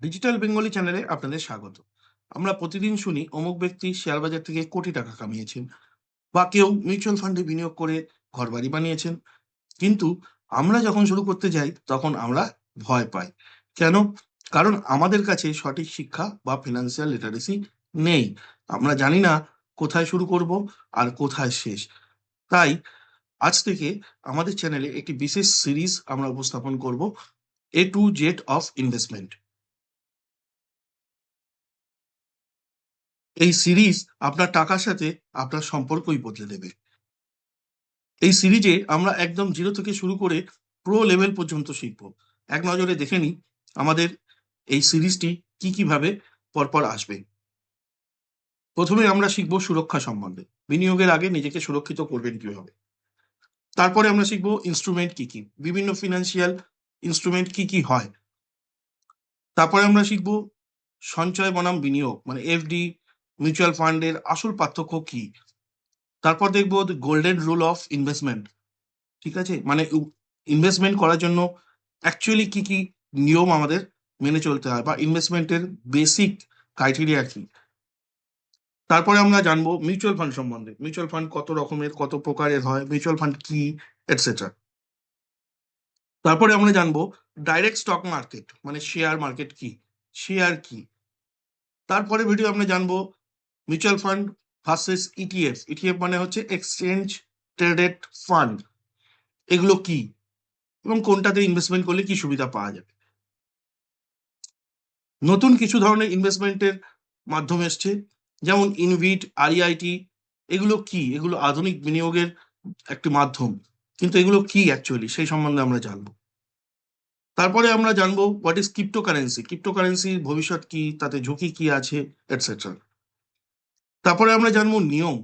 Digital Bengali চ্যানেলে আপনাদের স্বাগত। আমরা প্রতিদিন শুনি অমুক ব্যক্তি শেয়ার বাজার থেকে কোটি টাকা কামিয়েছেন বা কেউ মিউচুয়াল ফান্ডে বিনিয়োগ করে ঘরবাড়ি বানিয়েছেন। কিন্তু আমরা যখন শুরু করতে যাই তখন আমরা ভয় পাই। কেন? কারণ আমাদের কাছে সঠিক শিক্ষা বা ফিনান্সিয়াল লিটারেসি নেই। আমরা জানি না কোথায় শুরু করব আর কোথায় শেষ। তাই আজ থেকে আমাদের চ্যানেলে একটি বিশেষ সিরিজ আমরা উপস্থাপন করব, এ টু জেড অফ ইনভেস্টমেন্ট। এই সিরিজ আপনার টাকার সাথে আপনার সম্পর্কই বদলে দেবে। এই সিরিজে আমরা একদম জিরো থেকে শুরু করে প্রো লেভেল পর্যন্ত শিখব। এক নজরে দেখে নিই আমাদের এই সিরিজটি কিভাবে পরপর আসবে। প্রথমে আমরা শিখব সুরক্ষা সম্বন্ধে, বিনিয়োগের আগে নিজেকে সুরক্ষিত করবেন কিভাবে। তারপরে আমরা শিখব ইনস্ট্রুমেন্ট কি, বিভিন্ন ফিনান্সিয়াল ইনস্ট্রুমেন্ট কি হয়। তারপরে আমরা শিখব সঞ্চয় বনাম বিনিয়োগ, মানে এফডি, মিউচুয়াল ফান্ডের আসল পার্থক্য কি। তারপর দেখবো গোল্ডেন রুল অফ ইনভেস্টমেন্ট, ঠিক আছে, মানে ইনভেস্টমেন্ট করার জন্য অ্যাকচুয়ালি কি নিয়ম আমাদের মেনে চলতে হয় বা ইনভেস্টমেন্টের বেসিক ক্রাইটেরিয়া কি। তারপরে আমরা জানবো মিউচুয়াল ফান্ড সম্বন্ধে, মিউচুয়াল ফান্ড কত রকমের, কত প্রকারের হয়, মিউচুয়াল ফান্ড কি, এটসেট্রা। তারপরে আমরা জানবো ডাইরেক্ট স্টক মার্কেট, মানে শেয়ার মার্কেট কি, শেয়ার কি। তারপরে ভিডিও আমরা জানবো mutual fund versus ETF, ETF মানে হচ্ছে এক্সচেঞ্জ ট্রেডেড ফান্ড, এগুলো কি এবং কোনটাতে ইনভেস্টমেন্ট করলে কি সুবিধা পাওয়া যাবে। নতুন কিছু ধরনের ইনভেস্টমেন্টের মাধ্যম এসছে, যেমন ইনভিট, আরইআইটি। এগুলো কি? এগুলো আধুনিক বিনিয়োগের একটি মাধ্যম, কিন্তু এগুলো কি অ্যাকচুয়ালি সেই সম্বন্ধে আমরা জানবো। তারপরে আমরা জানবো হোয়াট ইজ ক্রিপ্টোকারেন্সি, ক্রিপ্টোকারেন্সির ভবিষ্যৎ কি, তাতে ঝুঁকি কি আছে, এটসেট্রা। তারপরে আমরা জানবো নিয়ম,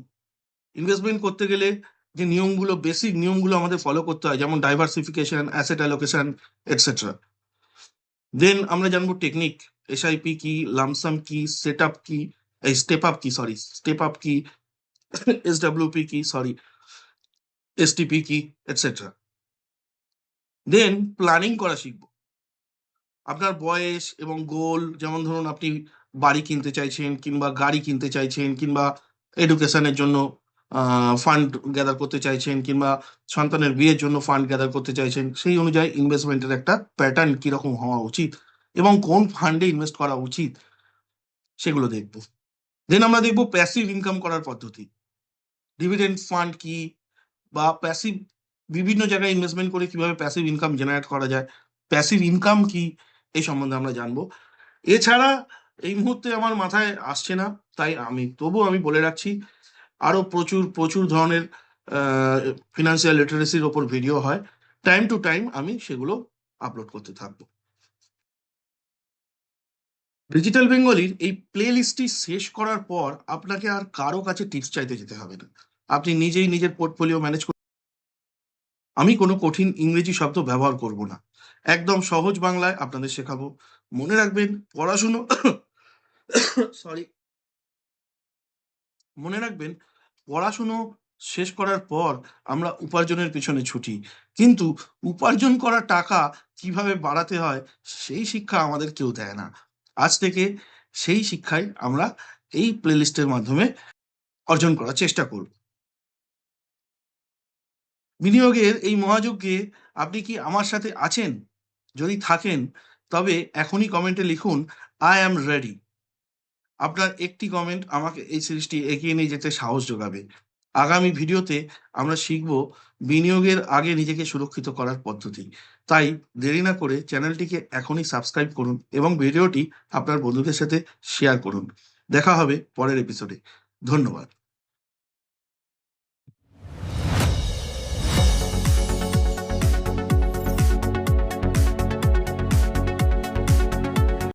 ইনভেস্টমেন্ট করতে গেলে যে নিয়মগুলো, বেসিক নিয়মগুলো আমাদের ফলো করতে হয়, যেমন ডাইভার্সিফিকেশন, অ্যাসেট অ্যালোকেশন, এটসেট্রা। দেন আমরা জানবো টেকনিক, এসআইপি কি, লামসাম কি, সেট আপ কি, এই স্টেপ আপ কি, সরি স্টেপ আপ কি, এসডব্লিউপি কি, সরি এসটিপি কি, এটসেট্রা। দেন প্ল্যানিং করা শিখবো, আপনার বয়স এবং গোল, যেমন ধরুন আপনি বাড়ি কিনতে চাইছেন কিংবা গাড়ি কিনতে চাইছেন কিংবা এডুকেশনের জন্য ফান্ড গ্যাদার করতে চাইছেন কিংবা সন্তানের বিয়ের জন্য ফান্ড গ্যাদার করতে চাইছেন, সেই অনুযায়ী ইনভেস্টমেন্টের একটা প্যাটার্ন কিরকম হওয়া উচিত এবং কোন ফান্ডে ইনভেস্ট করা উচিত সেগুলো দেখব। দেন আমরা দেখব প্যাসিভ ইনকাম করার পদ্ধতি, ডিভিডেন্ড ফান্ড কি বা প্যাসিভ, বিভিন্ন জায়গায় ইনভেস্টমেন্ট করে কিভাবে প্যাসিভ ইনকাম জেনারেট করা যায়, প্যাসিভ ইনকাম কি, এই সম্বন্ধে আমরা জানবো। এছাড়া এই মুহূর্তে আমার মাথায় আসছে না, তাই তবু আমি বলে রাখছি, আরো প্রচুর প্রচুর ধরনের ফিনান্সিয়াল লিটারেসির ওপর ভিডিও হয়, টাইম টু টাইম আমি সেগুলো আপলোড করতে থাকবো। ডিজিটাল বেঙ্গলির এই প্লে লিস্টটি শেষ করার পর আপনাকে আর কারো কাছে টিপস চাইতে যেতে হবে না, আপনি নিজেই নিজের পোর্টফোলিও ম্যানেজ করুন। আমি কোনো কঠিন ইংরেজি শব্দ ব্যবহার করব না, একদম সহজ বাংলায় আপনাদের শেখাবো। মনে রাখবেন পড়াশুনো সরি মনে রাখবেন পড়াশুনো শেষ করার পর আমরা উপার্জনের পিছনে ছুটি, কিন্তু উপার্জন করা টাকা কিভাবে বাড়াতে হয় সেই শিক্ষা আমাদের কেউ দেয় না। আজ থেকে সেই শিক্ষাই আমরা এই প্লেলিস্টের মাধ্যমে অর্জন করার চেষ্টা করব। বিনিয়োগের এই মহাযজ্ঞে আপনি কি আমার সাথে আছেন? যদি থাকেন তবে এখনই কমেন্টে লিখুন, আই অ্যাম রেডি। আপনার একটি কমেন্ট আমাকে এই সিরিজটি এগিয়ে নিয়ে যেতে সাহস যোগাবে। আগামী ভিডিওতে আমরা শিখব বিনিয়োগের আগে নিজেকে সুরক্ষিত করার পদ্ধতি। তাই দেরি না করে চ্যানেলটিকে এখনই সাবস্ক্রাইব করুন এবং ভিডিওটি আপনার বন্ধুদের সাথে শেয়ার করুন। দেখা হবে পরের এপিসোডে। ধন্যবাদ।